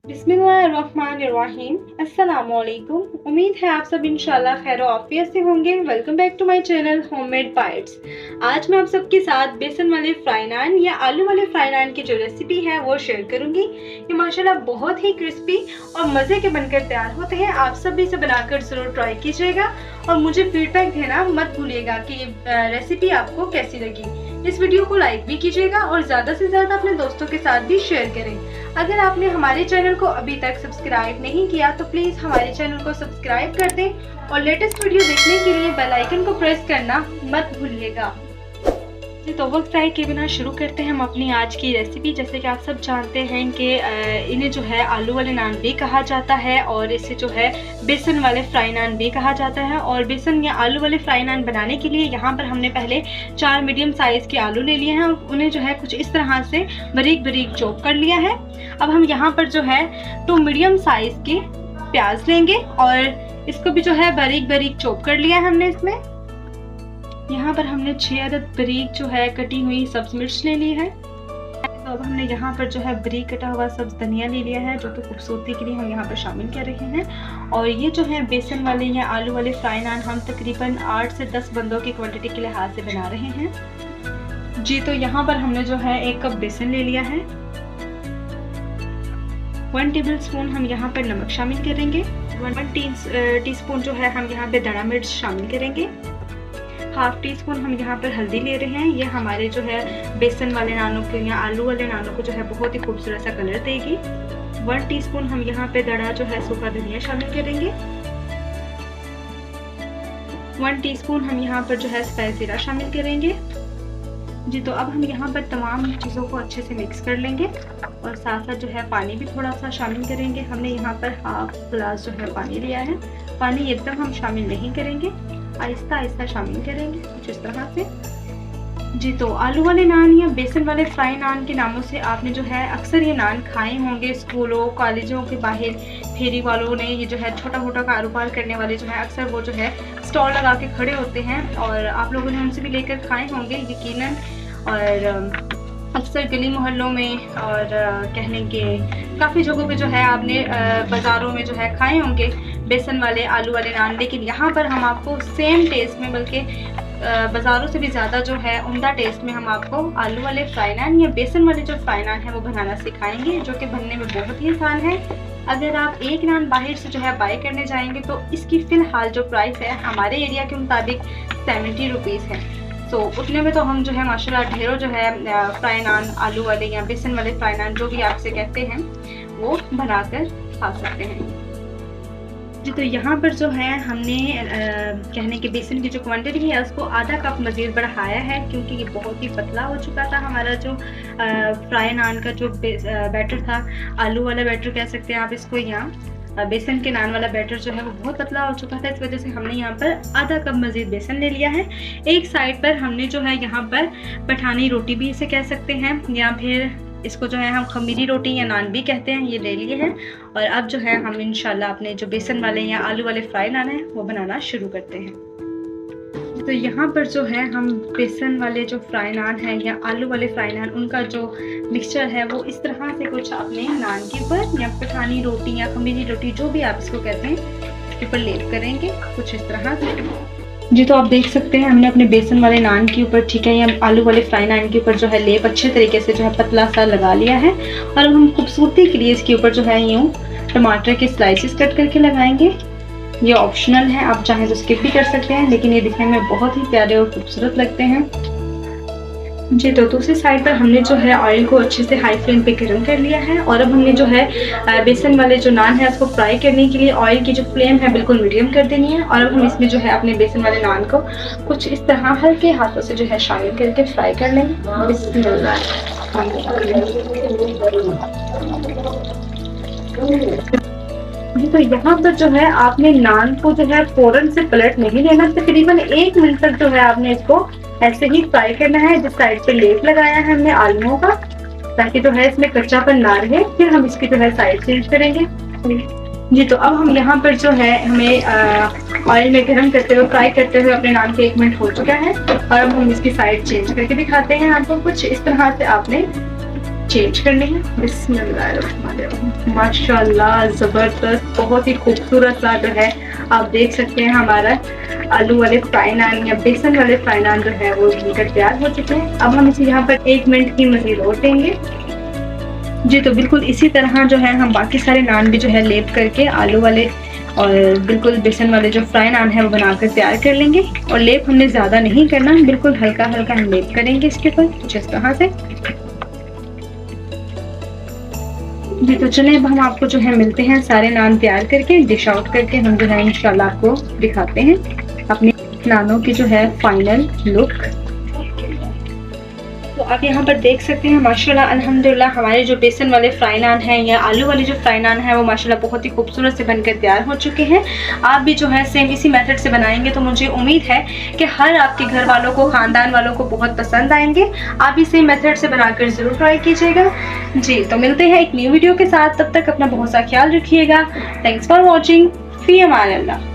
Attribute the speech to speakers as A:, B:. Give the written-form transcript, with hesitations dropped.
A: बिस्मिल्लाहिर्रहमानिर्रहीम। अस्सलामुअलैकुम। उम्मीद है आप सब इंशाल्लाह खैर आफियत से होंगे। Welcome back to my channel Homemade Bites. आज मैं आप सबके साथ बेसन वाले फ्राई नान या आलू वाले फ्राई नान की जो रेसिपी है वो शेयर करूंगी। ये माशाल्लाह बहुत ही क्रिस्पी और मज़े के बनकर तैयार होते हैं। आप सब भी इसे बनाकर ज़रूर ट्राई कीजिएगा और मुझे फीडबैक देना मत भूलिएगा कि रेसिपी आपको कैसी लगी। इस वीडियो को लाइक भी कीजिएगा और ज़्यादा से ज़्यादा अपने दोस्तों के साथ भी शेयर करें। अगर आपने हमारे चैनल को अभी तक सब्सक्राइब नहीं किया तो प्लीज़ हमारे चैनल को सब्सक्राइब कर दें और लेटेस्ट वीडियो देखने के लिए बेल आइकन को प्रेस करना मत भूलिएगा। तो वक्त ज़ाय के बिना शुरू करते हैं हम अपनी आज की रेसिपी। जैसे कि आप सब जानते हैं कि इन्हें जो है आलू वाले नान भी कहा जाता है और इसे जो है बेसन वाले फ्राई नान भी कहा जाता है। और बेसन या आलू वाले फ्राई नान बनाने के लिए यहाँ पर हमने पहले 4 मीडियम साइज़ के आलू ले लिए हैं और उन्हें जो है कुछ इस तरह से बारीक बारीक चॉप कर लिया है। अब हम यहाँ पर जो है 2 मीडियम साइज़ के प्याज लेंगे और इसको भी जो है बारीक बारीक चॉप कर लिया है हमने। इसमें यहाँ पर हमने 6 अदद बारीक जो है कटी हुई सब्ज मिर्च ले ली है। तो अब हमने यहाँ पर जो है बारीक कटा हुआ सब्ज धनिया ले लिया है जो कि खूबसूरती के लिए हम यहाँ पर शामिल कर रहे हैं। और ये जो है बेसन वाले या आलू वाले फ्राई नान हम तकरीबन 8 से 10 बंदों की क्वांटिटी के लिहाज से बना रहे हैं जी। तो यहाँ पर हमने जो है 1 कप बेसन ले लिया है। 1 टेबल स्पून हम यहाँ पर नमक शामिल करेंगे। 1 टीस्पून जो है हम यहाँ पे धना मिर्च शामिल करेंगे। हाफ टी स्पून हम यहाँ पर हल्दी ले रहे हैं। ये हमारे जो है बेसन वाले नानों को या आलू वाले नानों को जो है बहुत ही खूबसूरत सा कलर देगी। 1 टीस्पून हम यहाँ पे दड़ा जो है सूखा धनिया शामिल करेंगे। 1 टीस्पून हम यहाँ पर जो है सफ़ेद ज़ीरा शामिल करेंगे जी। तो अब हम यहाँ पर तमाम चीज़ों को अच्छे से मिक्स कर लेंगे और साथ साथ जो है पानी भी थोड़ा सा शामिल करेंगे। हमने यहाँ पर हाफ गिलास जो है पानी लिया है। पानी एकदम हम शामिल नहीं करेंगे, आहिस्ता आहिस्ता शामिल करेंगे कुछ इस तरह से जी। तो आलू वाले नान या बेसन वाले फ्राई नान के नामों से आपने जो है अक्सर ये नान खाए होंगे। स्कूलों कॉलेजों के बाहर फेरी वालों ने ये जो है छोटा मोटा कारोबार करने वाले जो है अक्सर वो जो है स्टॉल लगा के खड़े होते हैं और आप लोगों ने उनसे भी लेकर खाए होंगे यकीनन। और अक्सर गली मोहल्लों में और कहने के काफ़ी जगहों पे जो है आपने बाज़ारों में जो है खाए होंगे बेसन वाले आलू वाले नान। लेकिन यहाँ पर हम आपको सेम टेस्ट में बल्कि बाज़ारों से भी ज़्यादा जो है उम्दा टेस्ट में हम आपको आलू वाले फ्राई नान या बेसन वाले जो फ्राई नान है वो बनाना सिखाएंगे जो कि बनने में बहुत ही आसान है। अगर आप एक नान बाहर से जो है बाय करने जाएंगे तो इसकी फ़िलहाल जो प्राइस है हमारे एरिया के मुताबिक 70 रुपीज़ है। तो उतने में तो हम जो है माशाल्लाह ढेरों जो है फ्राई नान आलू वाले या बेसन वाले फ्राई नान जो भी आपसे कहते हैं वो बनाकर खा सकते हैं जी। तो यहाँ पर जो है हमने कहने के बेसन की जो क्वांटिटी है उसको आधा कप मज़ीद बढ़ाया है क्योंकि ये बहुत ही पतला हो चुका था हमारा जो फ्राई नान का जो बैटर था। आलू वाला बैटर कह सकते हैं आप इसको, या बेसन के नान वाला बैटर जो है वो बहुत पतला हो चुका था। इस वजह से हमने यहाँ पर आधा कप मज़ीद बेसन ले लिया है। एक साइड पर हमने जो है यहाँ पर पठानी रोटी भी इसे कह सकते हैं या फिर इसको जो है हम खमीरी रोटी या नान भी कहते हैं, ये ले लिए हैं। और अब जो है हम इंशाल्लाह अपने जो बेसन वाले या आलू वाले फ्राई नान है वो बनाना शुरू करते हैं। तो यहाँ पर जो है हम बेसन वाले जो फ्राई नान है या आलू वाले फ्राई नान उनका जो मिक्सचर है वो इस तरह से कुछ अपने नान के ऊपर या पठानी रोटी या खमीरी रोटी जो भी आप इसको कहते हैं इसके ऊपर लेप करेंगे कुछ इस तरह से जी। तो आप देख सकते हैं हमने अपने बेसन वाले नान के ऊपर ठीक है या आलू वाले फ्राई नान के ऊपर जो है लेप अच्छे तरीके से जो है पतला सा लगा लिया है। और अब हम खूबसूरती के लिए इसके ऊपर जो है यूँ टमाटर के स्लाइसेस कट करके लगाएंगे। ये ऑप्शनल है, आप चाहें तो स्किप भी कर सकते हैं लेकिन ये दिखने में बहुत ही प्यारे और खूबसूरत लगते हैं जी। तो दूसरी साइड पर हमने जो है ऑयल को अच्छे से हाई फ्लेम पे गर्म कर लिया है और अब हमने जो है बेसन वाले जो नान है उसको फ्राई करने के लिए ऑयल की जो फ्लेम है बिल्कुल मीडियम कर देनी है। और अब हम इसमें जो है अपने बेसन वाले नान को कुछ इस तरह हल्के हाथों से जो है शामिल करके फ्राई कर लेंगे। तो यहाँ पर जो है आपने नान को जो है फौरन से पलट नहीं लेना, तकरीबन 1 मिनट तक जो है आपने इसको ऐसे ही फ्राई करना है जिस साइड पे लेप लगाया है हमने आलूओं का, ताकि जो है इसमें कच्चापन ना रहे। फिर हम इसकी जो है साइड चेंज करेंगे जी। तो अब हम यहाँ पर जो है हमें ऑयल में गर्म करते हुए फ्राई करते हुए अपने नान को 1 मिनट हो चुका है और अब हम इसकी साइड चेंज करके दिखाते हैं आपको। कुछ इस तरह से आपने चेंज करने हैं। बिस्मिल्लाहिर्रहमानिर्रहीम। माशाल्लाह ज़बरदस्त, बहुत ही खूबसूरत सा जो है आप देख सकते हैं हमारा आलू वाले फ्राई नान या बेसन वाले फ्राई नान जो है वो बनकर तैयार हो चुके हैं। अब हम इसे यहाँ पर 1 मिनट की मज़ीद और देंगे। जी तो बिल्कुल इसी तरह जो है हम बाकी सारे नान भी जो है लेप करके आलू वाले और बिल्कुल बेसन वाले जो फ्राई नान है वो बनाकर तैयार कर लेंगे। और लेप हमने ज़्यादा नहीं करना, बिल्कुल हल्का हल्का हम लेप करेंगे इसके ऊपर कुछ इस तरह से। जी तो चलिए अब हम आपको जो है मिलते हैं सारे नान तैयार करके, डिश आउट करके हम जो है इंशाल्लाह आपको दिखाते हैं अपने नानों की जो है फाइनल लुक। तो आप यहाँ पर देख सकते हैं माशाल्लाह अल्हम्दुलिल्लाह हमारे जो बेसन वाले फ्राई नान हैं या आलू वाले जो फ्राई नान हैं वो माशाल्लाह बहुत ही खूबसूरत से बनकर तैयार हो चुके हैं। आप भी जो है सेम इसी मेथड से बनाएंगे तो मुझे उम्मीद है कि हर आपके घर वालों को, ख़ानदान वालों को बहुत पसंद आएंगे। आप भी सेम मेथड से बनाकर ज़रूर ट्राई कीजिएगा। जी तो मिलते हैं एक न्यू वीडियो के साथ, तब तक अपना बहुत सा ख्याल रखिएगा। Thanks for watching. Fee Aman Allah.